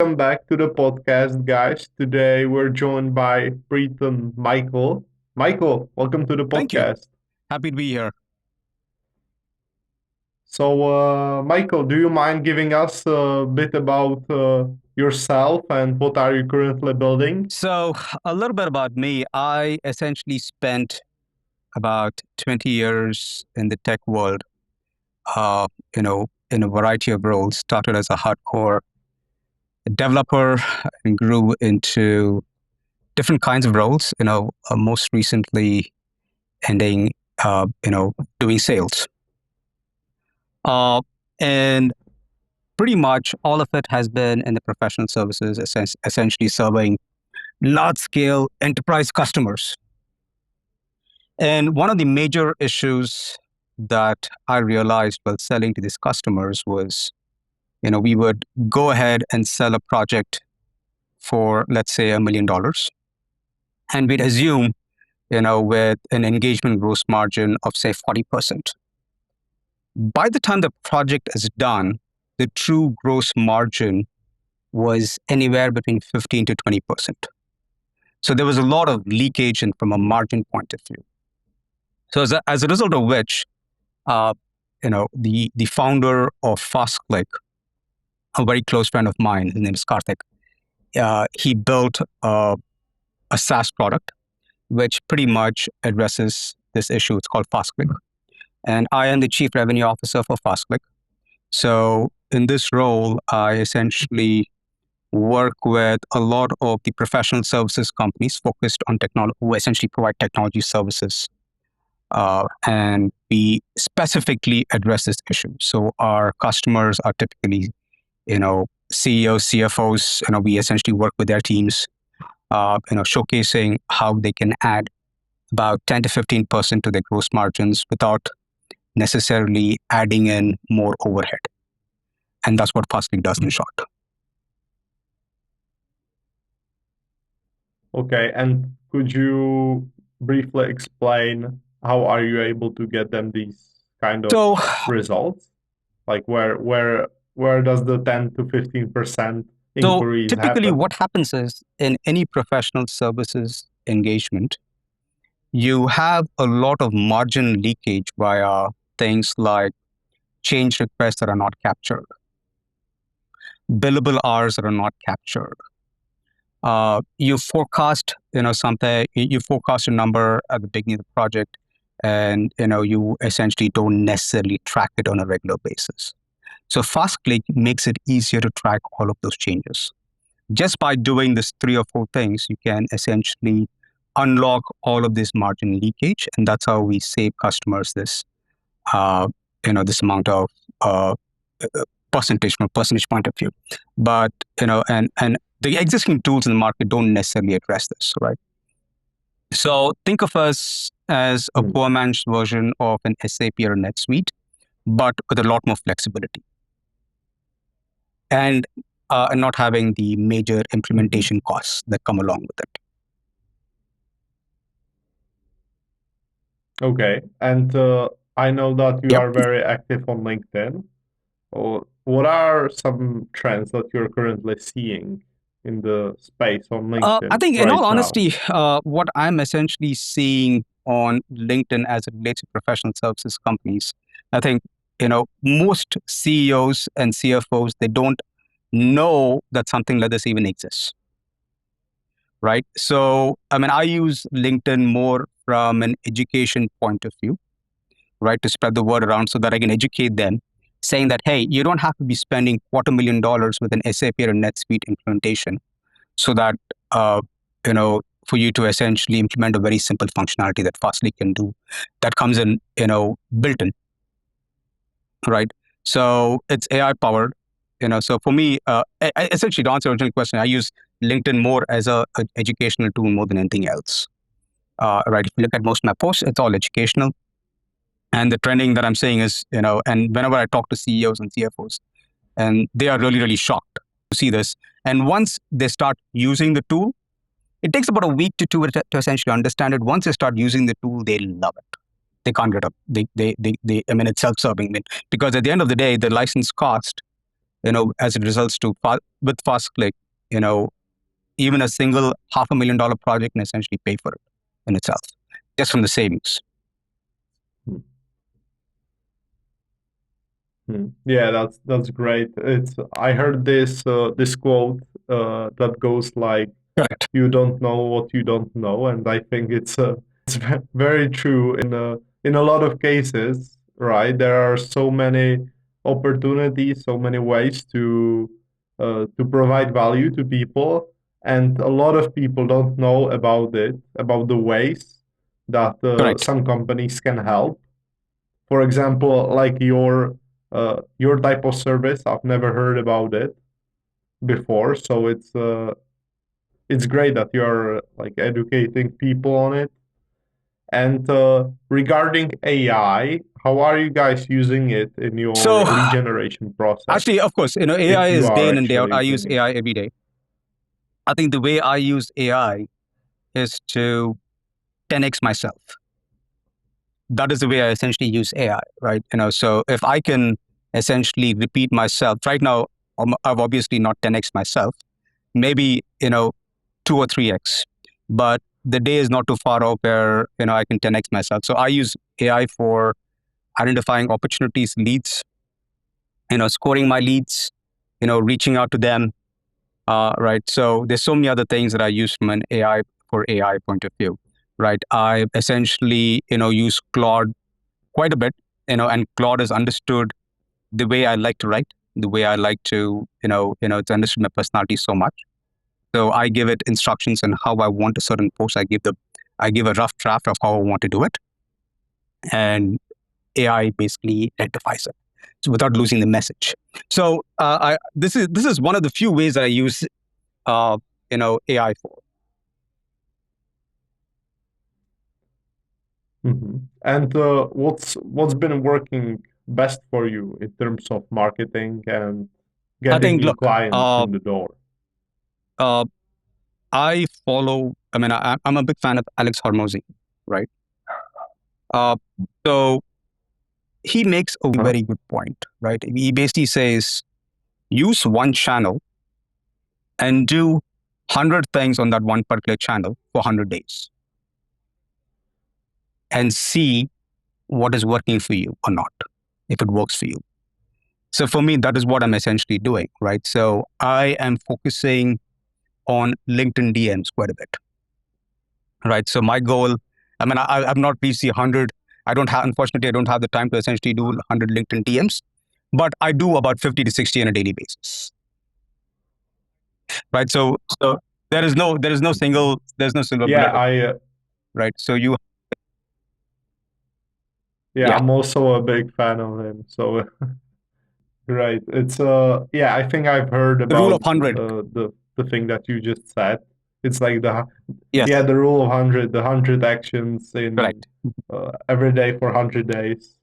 welcome back to the podcast, guys. Today we're joined by Preetham Michael. Michael, welcome to the Thank you. podcast. Happy to be here. So, Michael, do you mind giving us a bit about yourself and what are you currently building? So, a little bit about me. I essentially spent about 20 years in the tech world, uh, in a variety of roles. Started as a hardcore developer and grew into different kinds of roles, most recently ending, doing sales. And pretty much all of it has been in the professional services, essentially serving large-scale enterprise customers. And one of the major issues that I realized while selling to these customers was, we would go ahead and sell a project for, let's say, $1 million. And we'd assume, with an engagement gross margin of, say, 40%. By the time the project is done, the true gross margin was anywhere between 15 to 20%. So there was a lot of leakage and from a margin point of view. So as a result of which, the founder of FastClick, a very close friend of mine, his name is Karthik, he built a SaaS product which pretty much addresses this issue. It's called FastClick. And I am the chief revenue officer for FastClick. So in this role, I essentially work with a lot of the professional services companies focused on technology, who essentially provide technology services. And we specifically address this issue. So our customers are typically, CEOs, CFOs. We essentially work with their teams, showcasing how they can add about 10 to 15% to their gross margins without necessarily adding in more overhead. And that's what FastClick does in short. Okay, and could you briefly explain how are you able to get them these kind of results? Like where does the 10 to 15% inquiries typically happen? what happens is in any professional services engagement, you have a lot of margin leakage via things like change requests that are not captured, billable hours that are not captured. You forecast, something, you forecast a number at the beginning of the project, and you essentially don't necessarily track it on a regular basis. So FastClick makes it easier to track all of those changes. Just by doing this 3 or 4 things, you can essentially unlock all of this margin leakage, and that's how we save customers this, this amount of percentage from a percentage point of view. But and the existing tools in the market don't necessarily address this, right? So think of us as a poor man's version of an SAP or a NetSuite, but with a lot more flexibility. And not having the major implementation costs that come along with it. Okay, and I know that you are very active on LinkedIn. What are some trends that you're currently seeing in the space on LinkedIn? I think, in right all now? honesty, what I'm essentially seeing on LinkedIn as it relates to professional services companies, I think, most CEOs and CFOs, they don't know that something like this even exists, right? So, I use LinkedIn more from an education point of view, right, to spread the word around so that I can educate them, saying that, hey, you don't have to be spending $250,000 with an SAP or a NetSuite implementation so that, for you to essentially implement a very simple functionality that FastClick can do that comes in, built in, right? So it's AI powered, so for me, essentially to answer your original question, I use LinkedIn more as an educational tool more than anything else, right? If you look at most of my posts, it's all educational. And the trending that I'm saying is, and whenever I talk to CEOs and CFOs, and they are really, really shocked to see this. And once they start using the tool, it takes about a week to 2 to essentially understand it. Once they start using the tool, they love it. They can't get up. It's self-serving. Because at the end of the day, the license cost as it results to with FastClick, even a single $500,000 project can essentially pay for it in itself, just from the savings. Yeah, that's great. I heard this quote that goes like, Correct. "You don't know what you don't know," and I think it's very true in a lot of cases, right? There are so many opportunities, so many ways to provide value to people, and a lot of people don't know about about the ways that Correct. some companies can help. For example, like your type of service, I've never heard about it before, so it's great that you're like educating people on it. And regarding AI, how are you guys using it in So your lead generation process? actually, of course, If AI you is day are in and day out. actually I use using it. AI every day. I think the way I use AI is to 10x myself. That is the way I essentially use AI, right? So if I can essentially repeat myself right now, I've obviously not 10x myself, maybe 2 or 3x, but the day is not too far off where I can 10x myself. So I use AI for identifying opportunities, leads, scoring my leads, reaching out to them, right? So there's so many other things that I use from an AI point of view, right? I essentially use Claude quite a bit, and Claude has understood the way I like to write, the way I like to, it's understood my personality so much. So I give it instructions on how I want a certain post. I give a rough draft of how I want to do it, and AI basically rectifies it, so without losing the message. So this is one of the few ways that I use AI for. And what's been working best for you in terms of marketing and I getting think, new look, clients in the door? I follow. I mean, I'm a big fan of Alex Hormozy, right? So he makes a very good point, right? He basically says, use one channel and do 100 things on that one particular channel for 100 days and see what is working for you or not, if it works for you. So for me, that is what I'm essentially doing, right? So I am focusing on LinkedIn DMs quite a bit, right? So my goal, I mean, I've not reached the 100. Unfortunately, I don't have the time to essentially do 100 LinkedIn DMs, but I do about 50 to 60 on a daily basis, right? So there's no silver Yeah, bullet, right? So yeah, I'm also a big fan of him. So right, it's yeah, I think I've heard the rule of about 100. the thing that you just said. It's like Yes, yeah, the rule of 100, the 100 actions in correct. every day for 100 days.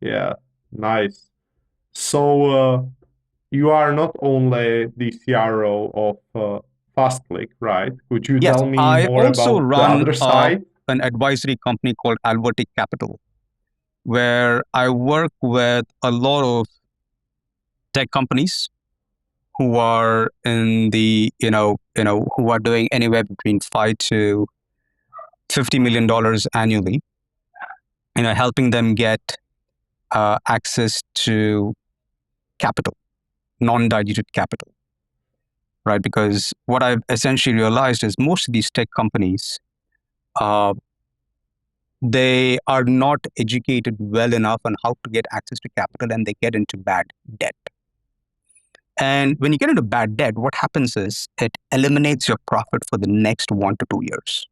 Yeah, nice. So you are not only the CRO of FastClick, right? Could you Yes, tell me I more also about the run other side? an advisory company called Albertic Capital, where I work with a lot of tech companies who are in the who are doing anywhere between $5 to $50 million annually, helping them get access to capital, non-diluted capital, right? Because what I've essentially realized is most of these tech companies, they are not educated well enough on how to get access to capital, and they get into bad debt. And when you get into bad debt, what happens is it eliminates your profit for the next 1 to 2 years.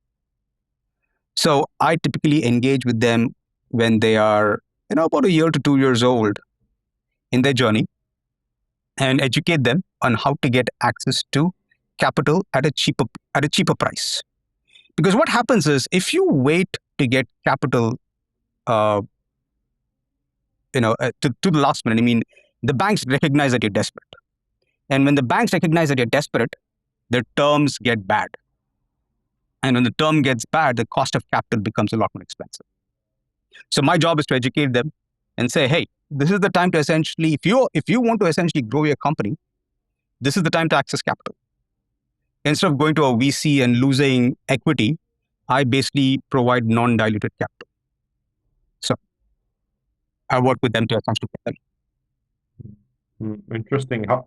So I typically engage with them when they are, about a year to 2 years old in their journey, and educate them on how to get access to capital at a cheaper price. Because what happens is if you wait to get capital, to the last minute, I mean, the banks recognize that you're desperate. And when the banks recognize that you're desperate, the terms get bad. And when the term gets bad, the cost of capital becomes a lot more expensive. So my job is to educate them and say, hey, this is the time to essentially, if you want to essentially grow your company, this is the time to access capital. Instead of going to a VC and losing equity, I basically provide non-diluted capital. So I work with them to essentially get them. Interesting. How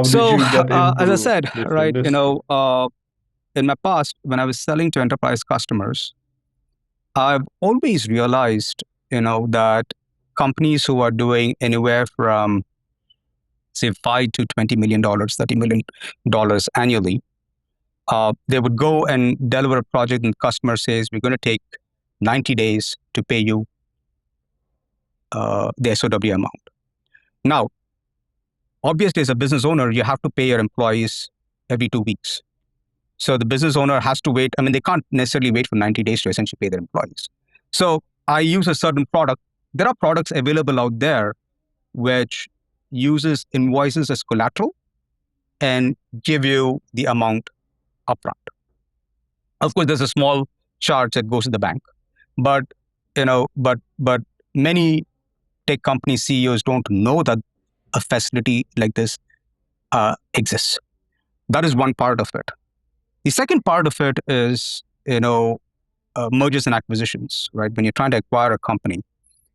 did you get into as I said, this right, industry? in my past, when I was selling to enterprise customers, I've always realized, that companies who are doing anywhere from, say, $5 to $20 million, $30 million annually, they would go and deliver a project and the customer says, we're going to take 90 days to pay you the SOW amount. Now, obviously, as a business owner, you have to pay your employees every 2 weeks. So the business owner has to wait. I mean, they can't necessarily wait for 90 days to essentially pay their employees. So I use a certain product. There are products available out there which uses invoices as collateral and give you the amount upfront. Of course, there's a small charge that goes to the bank, but but many tech company CEOs don't know that a facility like this exists. That is one part of it. The second part of it is, mergers and acquisitions, right? When you're trying to acquire a company,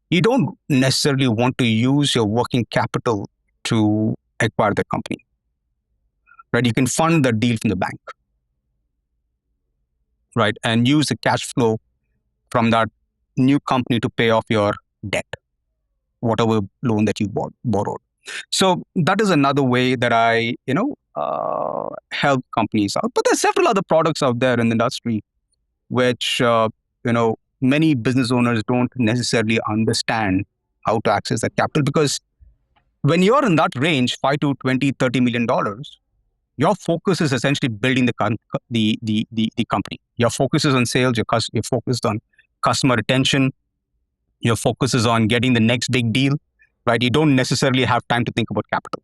you don't necessarily want to use your working capital to acquire the company, right? You can fund the deal from the bank, right? And use the cash flow from that new company to pay off your debt, whatever loan that you borrowed. So that is another way that I, help companies out. But there's several other products out there in the industry which, many business owners don't necessarily understand how to access that capital, because when you're in that range, 5 to 20, $30 million, your focus is essentially building the company. Your focus is on sales, you're focused on customer retention, your focus is on getting the next big deal, right? You don't necessarily have time to think about capital.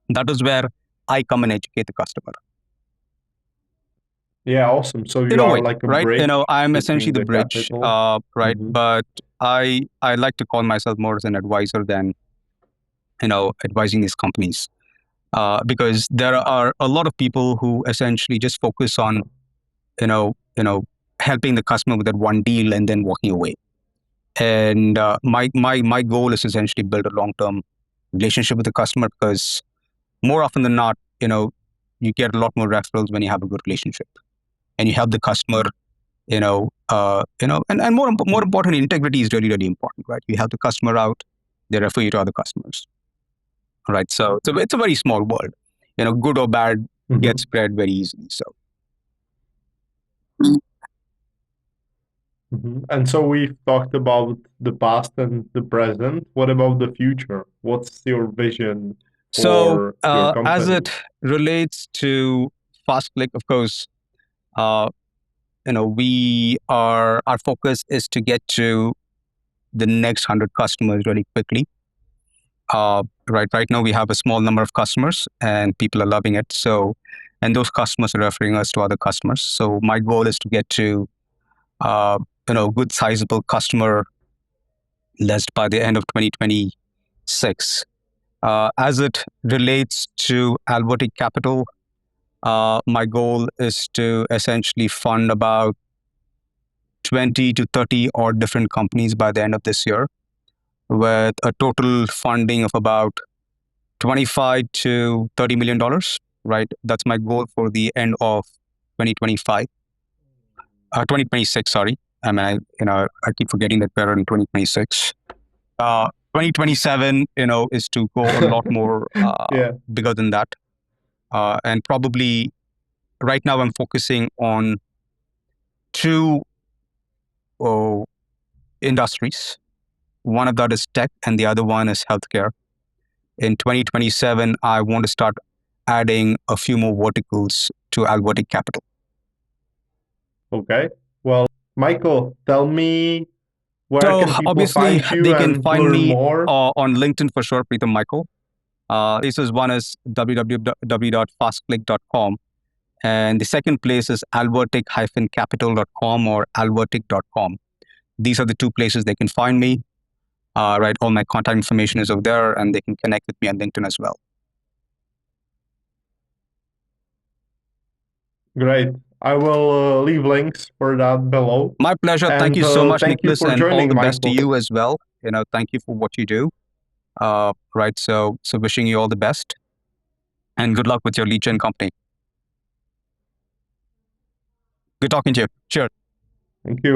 That is where I come and educate the customer. Yeah, awesome. So In you a are way, like a right? bridge I'm essentially between the the bridge, capital. right? Mhm. But I like to call myself more as an advisor than, advising these companies, because there are a lot of people who essentially just focus on, you know, helping the customer with that one deal and then walking away. And my goal is essentially build a long-term relationship with the customer, because more often than not, you get a lot more referrals when you have a good relationship and you help the customer. And more importantly, integrity is really, really important, right? You help the customer out, they refer you to other customers, right? So it's a very small world. Good or bad gets spread very easily. So. And so we've talked about the past and the present. What about the future? What's your vision So, for your as company? it relates to FastClick, of course, our focus is to get to the next 100 customers really quickly. Right now we have a small number of customers and people are loving it. So, and those customers are referring us to other customers. So my goal is to get to, good sizable customer list by the end of 2026. As it relates to Albertic Capital, my goal is to essentially fund about 20 to 30 odd different companies by the end of this year, with a total funding of about 25 to $30 million, right? That's my goal for the end of 2025, 2026, sorry. I mean, I keep forgetting that we're in 2026. 2027, is to go a lot more Yeah. bigger than that. And probably right now I'm focusing on two industries. One of that is tech and the other one is healthcare. In 2027, I want to start adding a few more verticals to Albertic Capital. Okay. Well, Michael, tell me, where So can people obviously find you they can and find learn me more? on LinkedIn for sure, Preetham Michael. One is www.fastclick.com. And the second place is albertic-capital.com or albertic.com. These are the two places they can find me. Right, all my contact information is over there, and they can connect with me on LinkedIn as well. Great. I will leave links for that below. My pleasure. And, thank you so much, thank you Nicholas, for and all joining, the best to Michael. you as well. Thank you for what you do. Right, so wishing you all the best, and good luck with your lead gen company. Good talking to you. Cheers. Thank you.